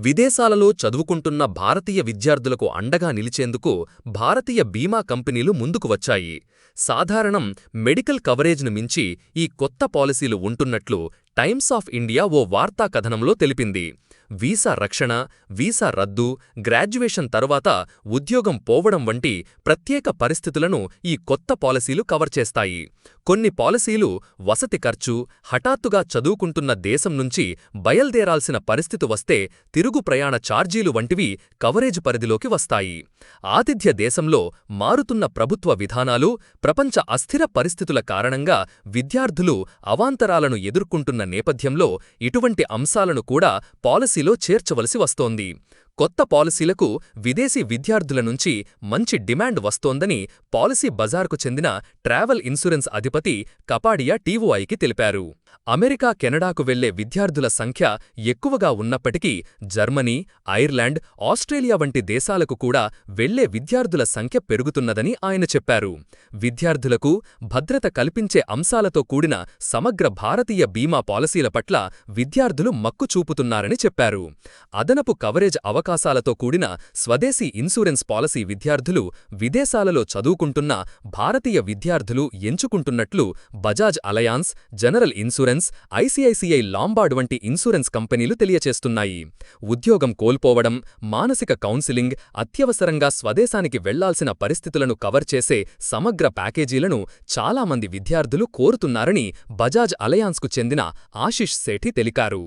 విదేశాలలో చదువుకుంటున్న భారతీయ విద్యార్థులకు అండగా నిలిచేందుకు భారతీయ బీమా కంపెనీలు ముందుకు వచ్చాయి. సాధారణం మెడికల్ కవరేజ్ను మించి ఈ కొత్త పాలసీలు ఉంటున్నట్లు టైమ్స్ ఆఫ్ ఇండియా ఓ వార్తా కథనంలో తెలిపింది. వీసా రక్షణ, వీసా రద్దు, గ్రాడ్యుయేషన్ తరువాత ఉద్యోగం పోవడం వంటి ప్రత్యేక పరిస్థితులను ఈ కొత్త పాలసీలు కవర్ చేస్తాయి. కొన్ని పాలసీలు వసతి ఖర్చు, హఠాత్తుగా చదువుకుంటున్న దేశం నుంచి బయల్దేరాల్సిన పరిస్థితి వస్తే తిరుగు ప్రయాణ ఛార్జీలు వంటివి కవరేజ్ పరిధిలోకి వస్తాయి. ఆతిథ్య దేశంలో మారుతున్న ప్రభుత్వ విధానాలు, ప్రపంచ అస్థిర పరిస్థితుల కారణంగా విద్యార్థులు అవాంతరాలను ఎదుర్కొంటున్న నేపథ్యంలో ఇటువంటి అంశాలను కూడా పాలసీలో చేర్చవలసి వస్తోంది. కొత్త పాలసీలకు విదేశీ విద్యార్థుల నుంచి మంచి డిమాండ్ వస్తోందని పాలసీ బజార్కు చెందిన ట్రావెల్ ఇన్సూరెన్స్ అధిపతి కపాడియా టీవోఐకి తెలిపారు. అమెరికా, కెనడాకు వెళ్లే విద్యార్థుల సంఖ్య ఎక్కువగా ఉన్నప్పటికీ జర్మనీ, ఐర్లాండ్, ఆస్ట్రేలియా వంటి దేశాలకు కూడా వెళ్లే విద్యార్థుల సంఖ్య పెరుగుతున్నదని ఆయన చెప్పారు. విద్యార్థులకు భద్రత కల్పించే అంశాలతో కూడిన సమగ్ర భారతీయ బీమా పాలసీల పట్ల విద్యార్థులు మక్కు చూపుతున్నారని చెప్పారు. అదనపు కవరేజ్ అవకాశాలతో కూడిన స్వదేశీ ఇన్సూరెన్స్ పాలసీ విద్యార్థులు విదేశాలలో చదువుకుంటున్న భారతీయ విద్యార్థులు ఎంచుకుంటున్నట్లు Bajaj Allianz, general insurance, ICICI Lombard వంటి ఇన్సూరెన్స్ కంపెనీలు తెలియచేస్తున్నాయి. ఉద్యోగం కోల్పోవడం, మానసిక కౌన్సిలింగ్, అత్యవసరంగా స్వదేశానికి వెళ్లాల్సిన పరిస్థితులను కవర్ చేసే సమగ్ర ప్యాకేజీలను చాలామంది విద్యార్థులు కోరుతున్నారని బజాజ్ అలయాన్స్కు చెందిన ఆశిష్ సేఠి తెలిపారు.